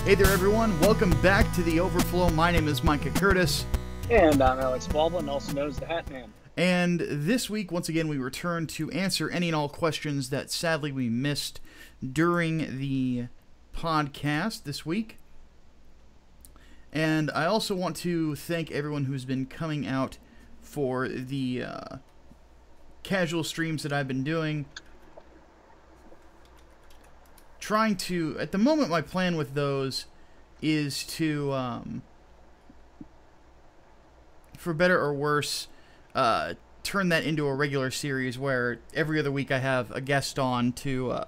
Hey there, everyone. Welcome back to the Overflow. My name is Micah Curtis. And I'm Alex Baldwin, also known as the Hatman. And this week, once again, we return to answer any and all questions that sadly we missed during the podcast this week. And I also want to thank everyone who's been coming out for the casual streams that I've been doing. Trying to, at the moment, my plan with those is to, for better or worse, turn that into a regular series where every other week I have a guest on to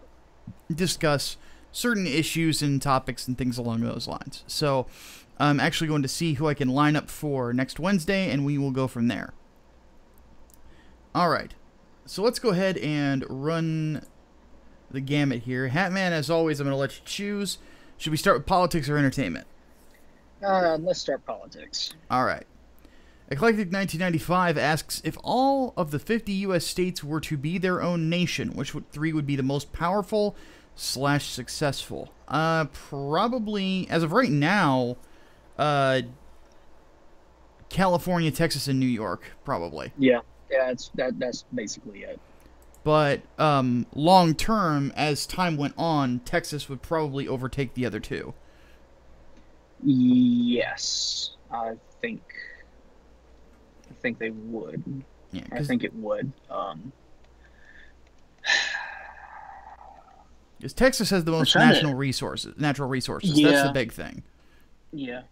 discuss certain issues and topics and things along those lines. So I'm actually going to see who I can line up for next Wednesday, and we will go from there. Alright, so let's go ahead and run the gamut here. Hatman, as always, I'm going to let you choose. Should we start with politics or entertainment? Let's start politics. Alright. Eclectic 1995 asks, if all of the 50 U.S. states were to be their own nation, which three would be the most powerful / successful? Probably, as of right now, California, Texas, and New York, probably. Yeah, that's basically it. But long term, as time went on, Texas would probably overtake the other two. Yes, I think they would. Yeah, I think it would. Because Texas has the most natural resources. Yeah. That's the big thing. Yeah.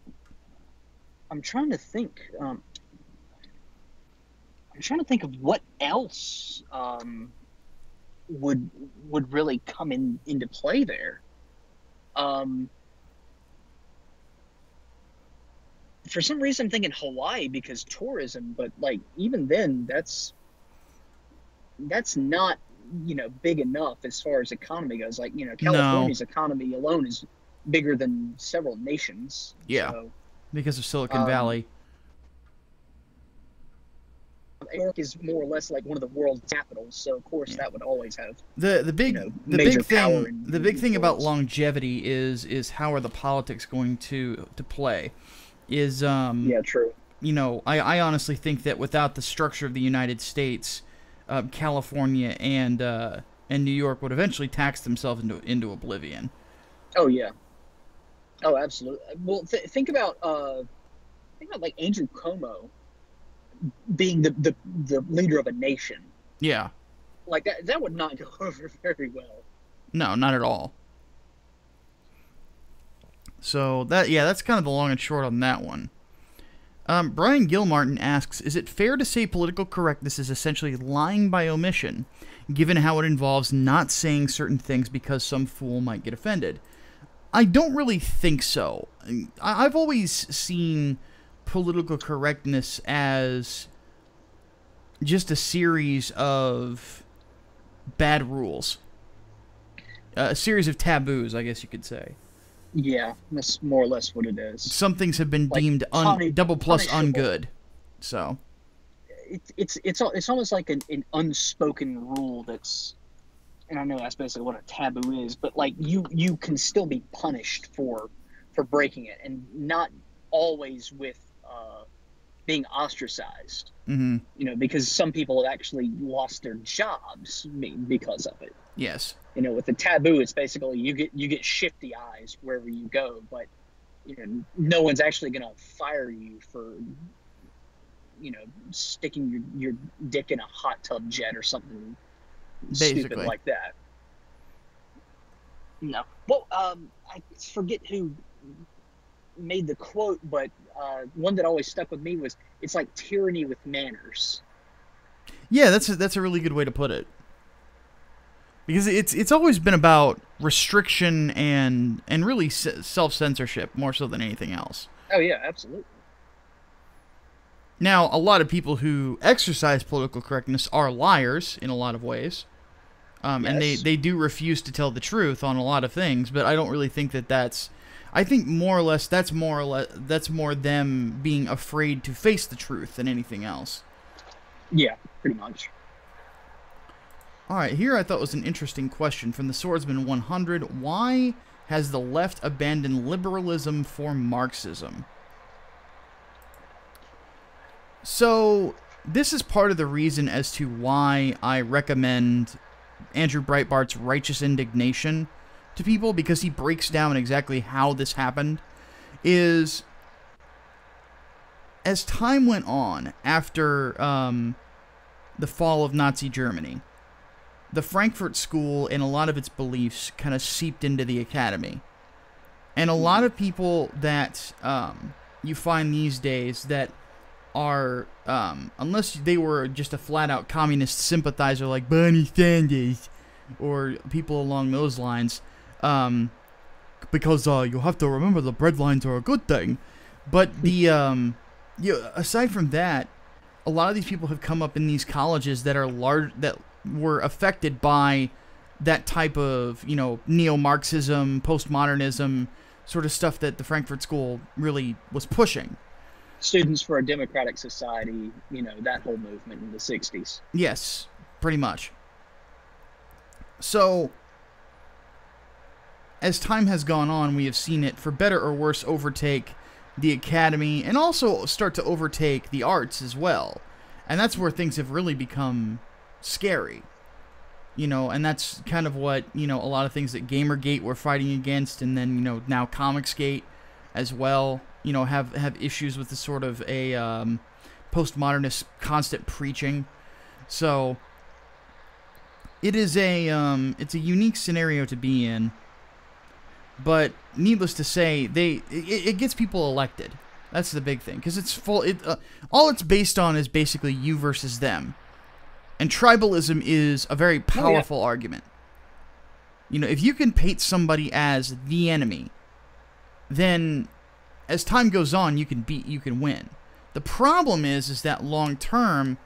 I'm trying to think. I'm trying to think of what else would really come into play there. For some reason, I'm thinking Hawaii because tourism, but like even then, that's not big enough as far as economy goes. Like California's economy alone is bigger than several nations. Yeah, so, because of Silicon Valley. New York is more or less like one of the world's capitals, so of course that would always have the big thing about longevity is how are the politics going to play? Yeah, true. I honestly think that without the structure of the United States, California and New York would eventually tax themselves into oblivion. Oh yeah. Oh, absolutely. Well, think about like Andrew Cuomo being the leader of a nation. Yeah. Like that would not go over very well. No, not at all. So that's kind of the long and short on that one. Brian Gilmartin asks, is it fair to say political correctness is essentially lying by omission, given how it involves not saying certain things because some fool might get offended? I don't really think so. I've always seen political correctness as just a series of bad rules. A series of taboos, I guess you could say. Yeah, that's more or less what it is. Some things have been deemed double plus ungood. So it's almost like an unspoken rule that's, and I know that's basically what a taboo is, but like you can still be punished for breaking it, and not always with being ostracized. Mm-hmm. Because some people have actually lost their jobs because of it. Yes. With the taboo, it's basically you get shifty eyes wherever you go, but no one's actually gonna fire you for sticking your dick in a hot tub jet or something stupid like that. No. Well, I forget who made the quote, but one that always stuck with me was, it's like tyranny with manners. Yeah, that's a really good way to put it. Because it's always been about restriction and really self-censorship more so than anything else. Oh yeah, absolutely. Now, a lot of people who exercise political correctness are liars in a lot of ways. Yes. And they do refuse to tell the truth on a lot of things, but I don't really think that's... I think more or less that's more them being afraid to face the truth than anything else. Yeah, pretty much. All right, here I thought was an interesting question from the Swordsman 100. Why has the left abandoned liberalism for Marxism? So, this is part of the reason as to why I recommend Andrew Breitbart's Righteous Indignation to people, because he breaks down exactly how this happened. Is, as time went on after the fall of Nazi Germany, the Frankfurt School and a lot of its beliefs kind of seeped into the academy. And a lot of people that you find these days that are, unless they were just a flat-out communist sympathizer like Bernie Sanders or people along those lines, because you have to remember the breadlines are a good thing. But the aside from that, a lot of these people have come up in these colleges that are that were affected by that type of, neo-Marxism, postmodernism sort of stuff that the Frankfurt School really was pushing. Students for a Democratic Society, that whole movement in the 60s. Yes, pretty much. So, as time has gone on, we have seen it, for better or worse, overtake the academy and also start to overtake the arts as well. And that's where things have really become scary. And that's kind of what, a lot of things that Gamergate were fighting against, and then, now Comicsgate as well, have issues with the sort of a postmodernist constant preaching. So it is it's a unique scenario to be in, but needless to say, it gets people elected. That's the big thing, because it's all it's based on is basically you versus them, and tribalism is a very powerful argument. If you can paint somebody as the enemy, then as time goes on, you can win. The problem is that long term,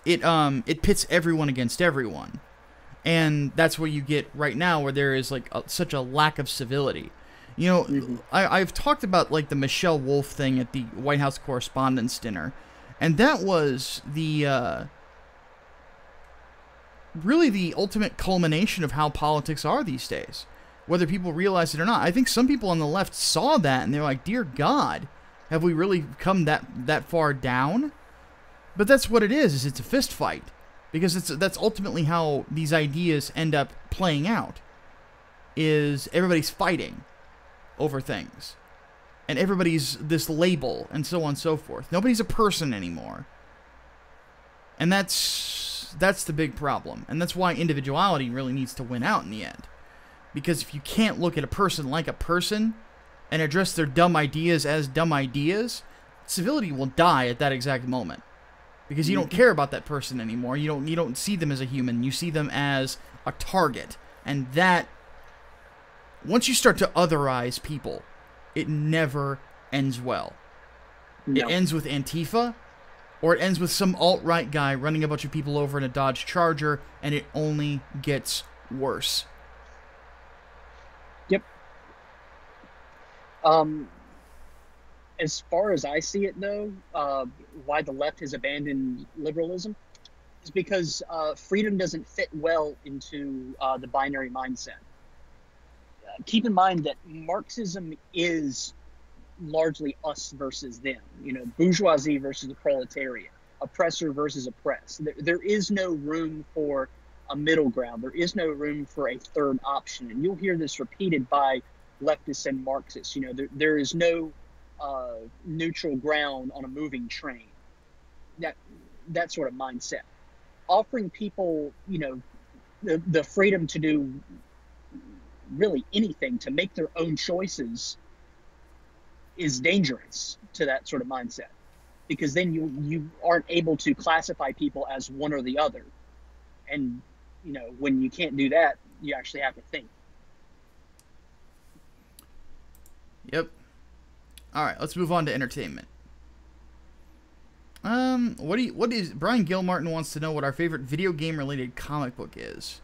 it pits everyone against everyone, and that's what you get right now, where there is such a lack of civility. I've talked about the Michelle Wolf thing at the White House Correspondents' Dinner, and that was the really the ultimate culmination of how politics are these days, whether people realize it or not. I think some people on the left saw that and they're like, dear God, have we really come that far down? But that's what it is it's a fist fight, because that's ultimately how these ideas end up playing out, is everybody's fighting over things, and everybody's this label, and so on and so forth. Nobody's a person anymore, and that's the big problem, and that's why individuality really needs to win out in the end. Because if you can't look at a person like a person and address their dumb ideas as dumb ideas, civility will die at that exact moment, because you don't care about that person anymore. You don't see them as a human. You see them as a target, and that, once you start to otherize people, it never ends well. No. It ends with Antifa, or it ends with some alt-right guy running a bunch of people over in a Dodge Charger, and it only gets worse. Yep. As far as I see it, though, why the left has abandoned liberalism is because freedom doesn't fit well into the binary mindset. Keep in mind that Marxism is largely us versus them, bourgeoisie versus the proletariat, oppressor versus oppressed. There is no room for a middle ground. There is no room for a third option. And you'll hear this repeated by leftists and Marxists. There is no neutral ground on a moving train. That sort of mindset. Offering people, the freedom to do really anything, to make their own choices, is dangerous to that sort of mindset, because then you aren't able to classify people as one or the other, and when you can't do that, you actually have to think. Yep. All right, let's move on to entertainment. Brian Gilmartin wants to know what our favorite video game related comic book is.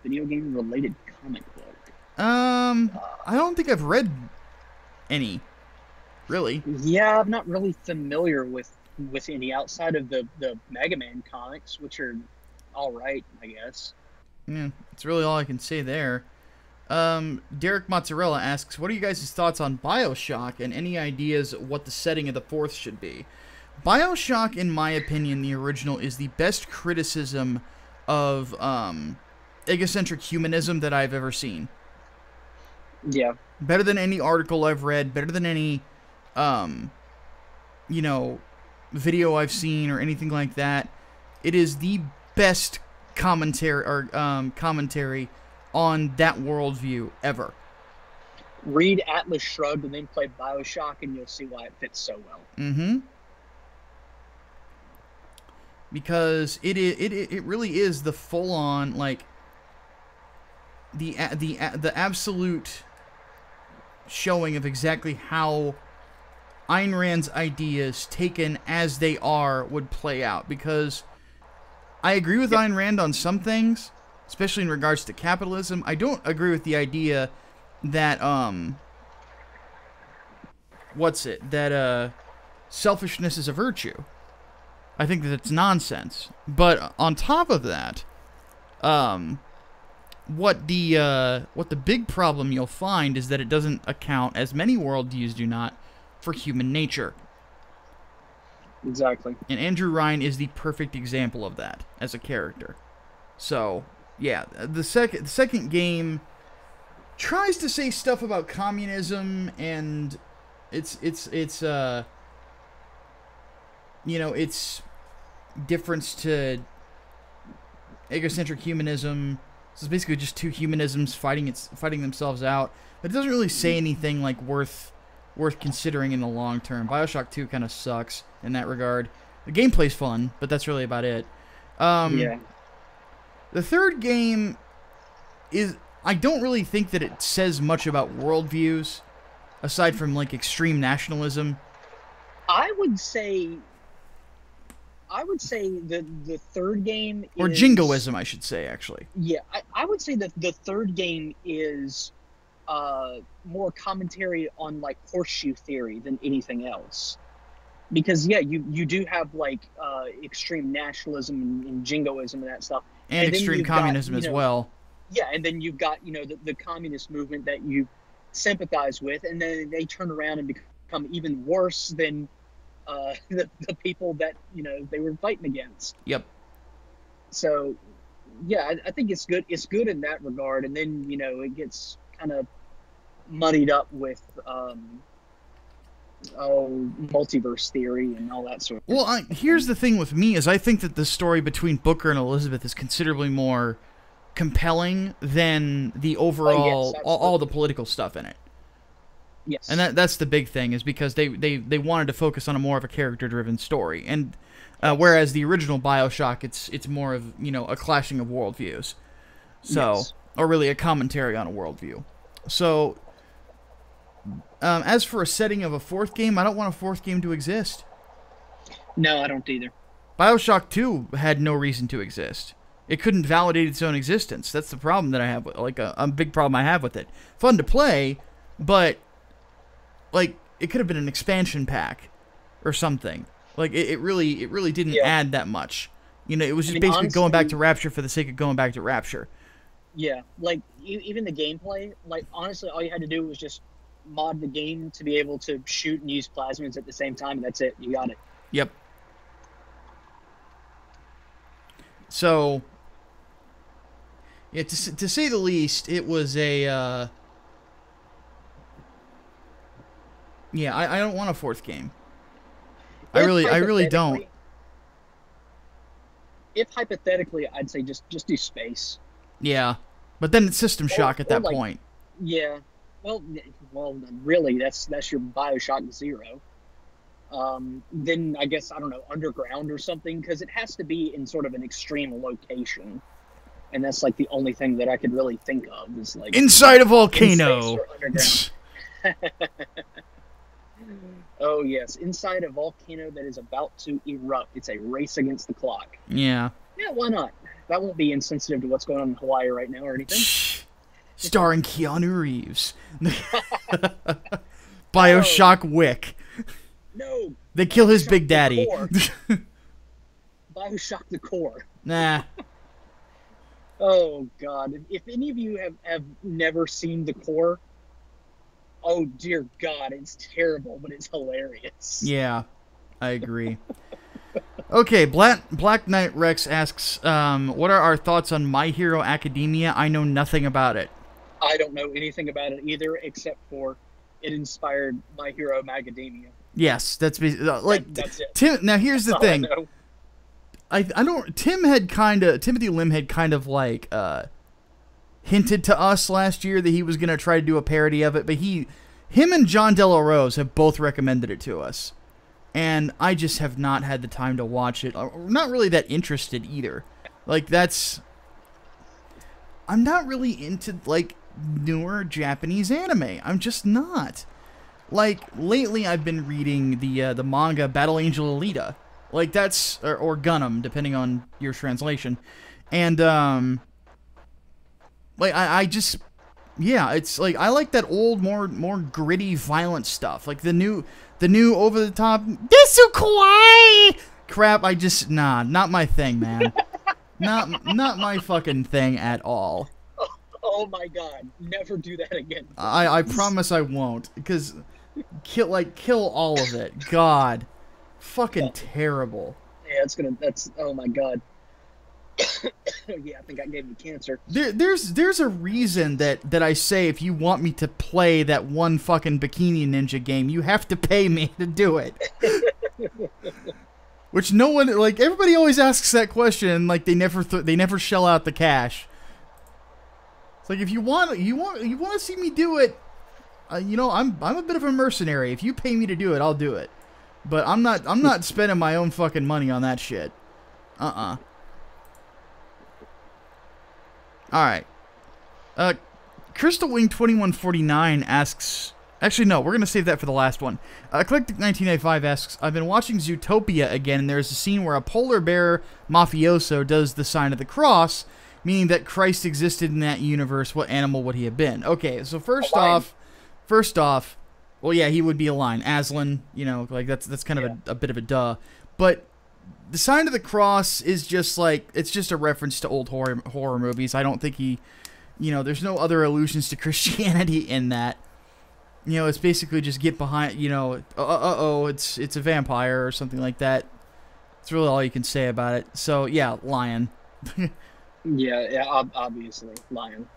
Video game related comic book. I don't think I've read any, really. Yeah, I'm not really familiar with any outside of the Mega Man comics, which are all right, I guess. Yeah, it's really all I can say there. Derek Mozzarella asks, what are you guys' thoughts on Bioshock and any ideas what the setting of the fourth should be? Bioshock, in my opinion, the original, is the best criticism of egocentric humanism that I've ever seen. Yeah. Better than any article I've read, better than any, you know, video I've seen or anything like that. It is the best commentary on that worldview ever. Read Atlas Shrugged and then play Bioshock, and you'll see why it fits so well. Mm-hmm. Because it really is the full-on, like, the absolute showing of exactly how Ayn Rand's ideas, taken as they are, would play out. Because I agree with Ayn Rand on some things, especially in regards to capitalism. I don't agree with the idea that, selfishness is a virtue. I think that it's nonsense. But on top of that, what the big problem you'll find is that it doesn't account, as many worldviews do not, for human nature. Exactly. And Andrew Ryan is the perfect example of that as a character. So, yeah, the second game tries to say stuff about communism and it's you know, its difference to egocentric humanism. So it's basically just two humanisms fighting themselves out. But it doesn't really say anything like worth considering in the long term. Bioshock 2 kind of sucks in that regard. The gameplay's fun, but that's really about it. Yeah. The third game is, I don't really think that it says much about worldviews, aside from like extreme nationalism. I would say the third game is... Or jingoism, I should say, actually. Yeah, I would say that the third game is more commentary on, like, horseshoe theory than anything else. Because, yeah, you do have, like, extreme nationalism and jingoism and that stuff. And extreme communism as well. Yeah, and then you've got, you know, the communist movement that you sympathize with, and then they turn around and become even worse than the people that, you know, they were fighting against. Yep. So, yeah, I think it's good. It's good in that regard, and then, you know, it gets kind of muddied up with multiverse theory and all that sort of Well, here's the thing with me, is I think that the story between Booker and Elizabeth is considerably more compelling than the overall, all the political stuff in it. Yes. And that's the big thing, is because they wanted to focus on a more of a character-driven story. And whereas the original Bioshock, it's more of, you know, a clashing of worldviews. So, yes. Or really a commentary on a worldview. So, as for a setting of a fourth game, I don't want a fourth game to exist. No, I don't either. Bioshock 2 had no reason to exist. It couldn't validate its own existence. That's the problem that I have, like a big problem I have with it. Fun to play, but like it could have been an expansion pack or something. Like it really didn't add that much. You know, it was just basically honestly, going back to Rapture for the sake of going back to Rapture. Yeah, like even the gameplay, like honestly, all you had to do was just mod the game to be able to shoot and use plasmids at the same time, and that's it. You got it. Yep. So, yeah, to say the least, it was a. Yeah, I don't want a fourth game. I really don't. If hypothetically, I'd say just do space. Yeah, but then it's System Shock at that point. Yeah, well, really, that's your Bioshock Zero. Then I guess, I don't know, underground or something, because it has to be in sort of an extreme location, and that's like the only thing that I could really think of is like inside a volcano. Oh yes, inside a volcano that is about to erupt. It's a race against the clock. Yeah. Yeah, why not? That won't be insensitive to what's going on in Hawaii right now or anything. Starring Keanu Reeves. Bioshock Wick. No. They kill his Big Daddy. Bioshock the Core. Nah. Oh God! If any of you have never seen The Core, oh dear God, it's terrible, but it's hilarious. Yeah, I agree. Okay, Black Knight Rex asks, what are our thoughts on My Hero Academia? I know nothing about it. I don't know anything about it either, except for it inspired My Hero Macadamia. Yes, that's like That's it. Tim. Now here's the That's all I thing. know. I don't. Timothy Lim had kind of like hinted to us last year that he was gonna try to do a parody of it, but him and John Della Rose have both recommended it to us, and I just have not had the time to watch it. I'm not really that interested either. Like I'm not really into like newer Japanese anime. I'm just not. Like lately, I've been reading the manga Battle Angel Alita. Like that's or Gundam, depending on your translation, and like I just yeah, it's like I like that old more gritty, violent stuff. Like the new over the top Desu Kawaii crap. I just not my thing, man. not my fucking thing at all. Oh my God! Never do that again. I promise I won't, because kill all of it. God, fucking terrible. Yeah, that's oh my God. Yeah, I think I gave you cancer. There's a reason that I say if you want me to play that one fucking Bikini Ninja game, you have to pay me to do it. Which no one, like, everybody always asks that question, and like they never shell out the cash. It's like if you want to see me do it, you know, I'm a bit of a mercenary. If you pay me to do it, I'll do it. But I'm not spending my own fucking money on that shit. All right. Crystal Wing 2149 asks. Actually, no, we're gonna save that for the last one. Eclectic 1985 asks, I've been watching Zootopia again, and there's a scene where a polar bear mafioso does the sign of the cross, meaning that Christ existed in that universe. What animal would he have been? Okay, so first off, well, yeah, he would be a lion. Aslan, you know, like that's kind of a bit of a duh. But the sign of the cross is just like, it's just a reference to old horror movies. I don't think he, you know, there's no other allusions to Christianity in that. You know, it's basically just get behind, you know, it's a vampire or something like that. That's really all you can say about it. So, yeah, lion. Yeah, obviously, lion.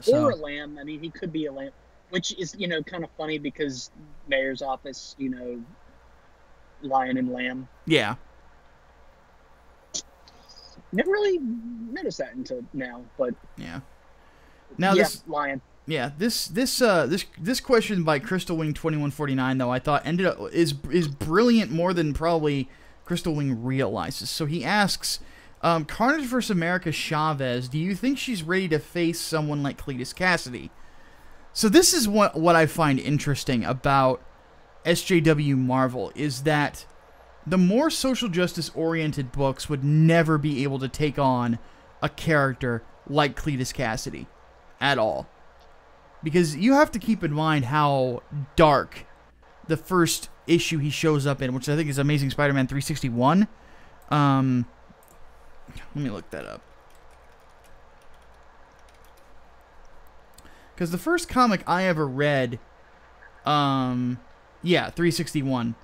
So, Or a lamb. I mean, he could be a lamb. Which is, you know, kind of funny because mayor's office, you know, lion and lamb. yeah. Never really noticed that until now, but Yeah. Now yeah, this lion. Yeah, this question by Crystal Wing 2149 though I thought ended up is brilliant more than probably Crystal Wing realizes. So he asks, Carnage vs. America Chavez, do you think she's ready to face someone like Cletus Cassidy? So this is what I find interesting about SJW Marvel is that the more social justice oriented books would never be able to take on a character like Cletus Cassidy at all. Because you have to keep in mind how dark the first issue he shows up in, which I think is Amazing Spider-Man 361. Let me look that up. Because the first comic I ever read, yeah, 361.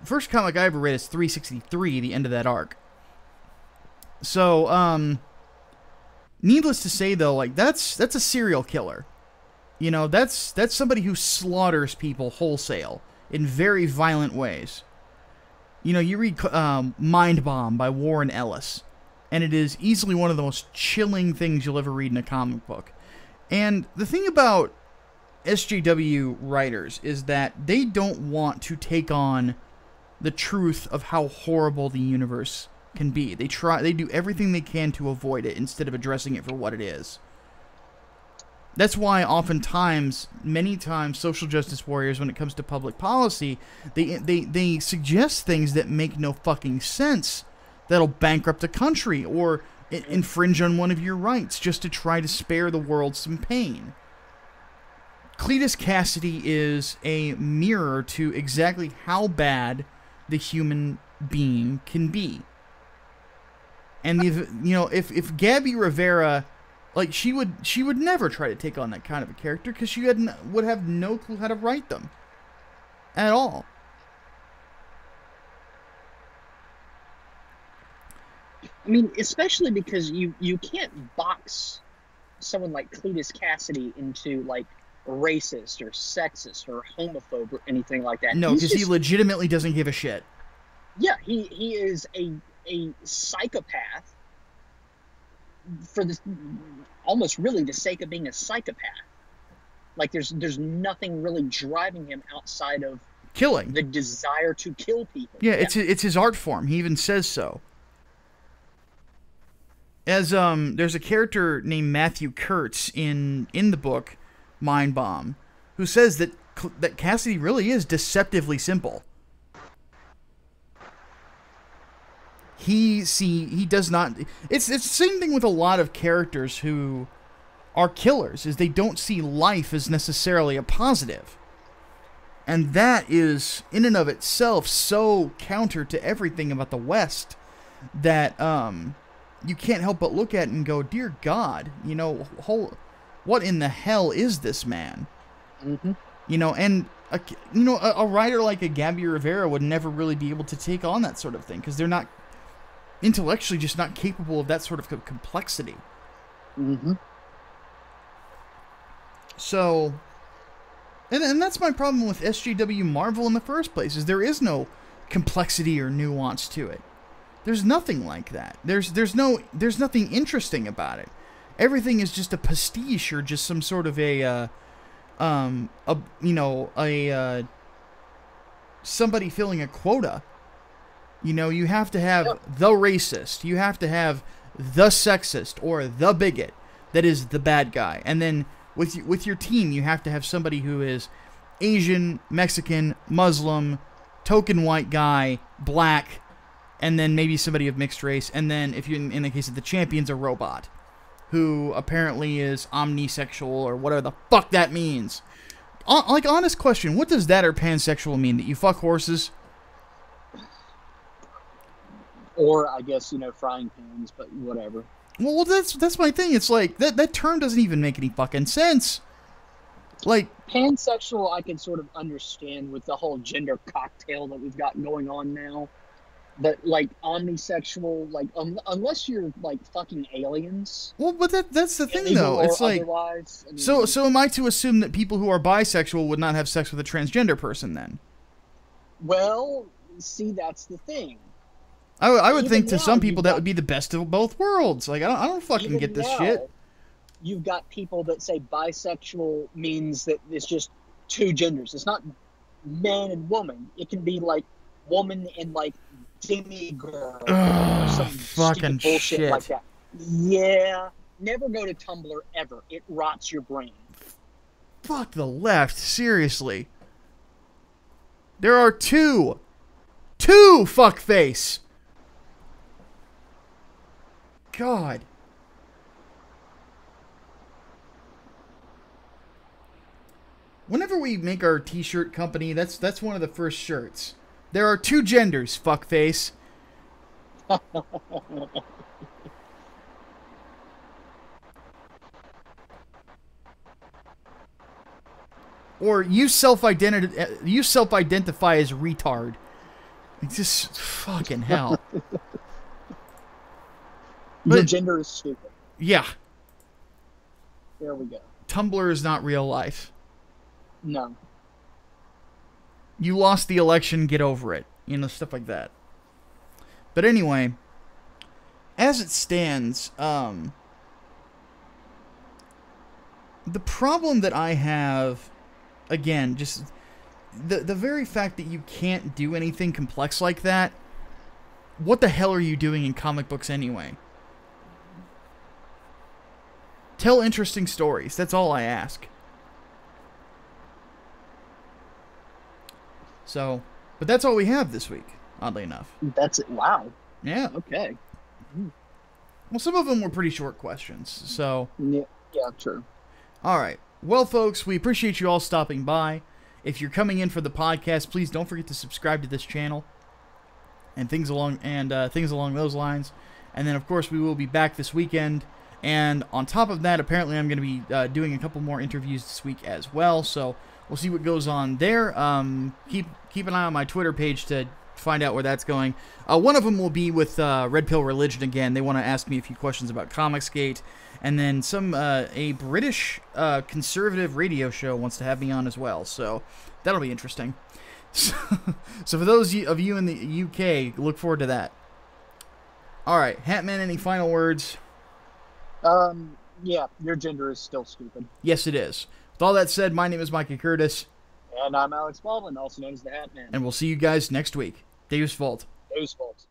First comic I ever read is 363, the end of that arc. So, needless to say though, like that's a serial killer. You know, that's somebody who slaughters people wholesale in very violent ways. You know, you read Mind Bomb by Warren Ellis, and it is easily one of the most chilling things you'll ever read in a comic book. And the thing about SJW writers is that they don't want to take on the truth of how horrible the universe can be. They do everything they can to avoid it instead of addressing it for what it is. That's why many times, social justice warriors, when it comes to public policy, they suggest things that make no fucking sense, that'll bankrupt a country or infringe on one of your rights just to try to spare the world some pain. Cletus Cassidy is a mirror to exactly how bad the human being can be. And if Gabby Rivera, like she would never try to take on that kind of a character because she would have no clue how to write them at all. I mean, especially because you can't box someone like Cletus Cassidy into like racist or sexist or homophobe or anything like that. No, because he legitimately doesn't give a shit. Yeah, he is a psychopath for this, almost really the sake of being a psychopath. Like there's nothing really driving him outside of killing, the desire to kill people. Yeah, it's his art form. He even says so. As there's a character named Matthew Kurtz in the book Mind Bomb, who says that Cassidy really is deceptively simple. He does not. It's the same thing with a lot of characters who are killers, is they don't see life as necessarily a positive. And that is, in and of itself, so counter to everything about the West that you can't help but look at it and go, dear God, what in the hell is this man? Mm-hmm. And a writer like a Gabby Rivera would never really be able to take on that sort of thing because they're not intellectually just not capable of that sort of complexity. Mm-hmm. So, and that's my problem with SJW Marvel in the first place, is there is no complexity or nuance to it. There's nothing like that. There's nothing interesting about it. Everything is just a pastiche or just some sort of somebody filling a quota. You have to have the racist, you have to have the sexist or the bigot that is the bad guy, and then with your team you have to have somebody who is Asian, Mexican, Muslim, token white guy, black, and then maybe somebody of mixed race, and then if you're in the case of the champions, a robot who apparently is omnisexual or whatever the fuck that means. Like, honest question, what does that or pansexual mean? That you fuck horses? Or I guess frying pans, but whatever. Well, that's my thing. It's like that term doesn't even make any fucking sense. Like, pansexual, I can sort of understand with the whole gender cocktail that we've got going on now. But like omnisexual, like unless you're like fucking aliens. Well, but that's the thing though. It's like, I mean, so am I to assume that people who are bisexual would not have sex with a transgender person then? Well, see, that's the thing. I would think to some people that would be the best of both worlds. Like, I don't fucking get this shit. You've got people that say bisexual means that it's just two genders. It's not man and woman. It can be like woman and like demigirl or some fucking bullshit shit like that. Yeah. Never go to Tumblr ever. It rots your brain. Fuck the left. Seriously. There are two fuckface. God. Whenever we make our t-shirt company, that's one of the first shirts. There are two genders, fuckface. Or you self-identify as retard. It's just fucking hell. Your gender is stupid. Yeah. There we go. Tumblr is not real life. No. You lost the election, get over it. Stuff like that. But anyway, as it stands, the problem that I have, again, just the very fact that you can't do anything complex like that, what the hell are you doing in comic books anyway? Tell interesting stories. That's all I ask. So, but that's all we have this week, oddly enough. That's it. Wow. Yeah. Okay. Well, some of them were pretty short questions, so. Yeah, true. All right. Well, folks, we appreciate you all stopping by. If you're coming in for the podcast, please don't forget to subscribe to this channel and things along those lines. And then, of course, we will be back this weekend. And on top of that, apparently I'm going to be doing a couple more interviews this week as well. So we'll see what goes on there. Keep an eye on my Twitter page to find out where that's going. One of them will be with Red Pill Religion again. They want to ask me a few questions about Comicsgate. And then a British conservative radio show wants to have me on as well. So that'll be interesting. So for those of you in the UK, look forward to that. All right, Hatman, any final words? Yeah, your gender is still stupid. Yes, it is. With all that said, my name is Micah Curtis. And I'm Alex Baldwin, also known as the Hatman. And we'll see you guys next week. Deus Volt. Deus Volt.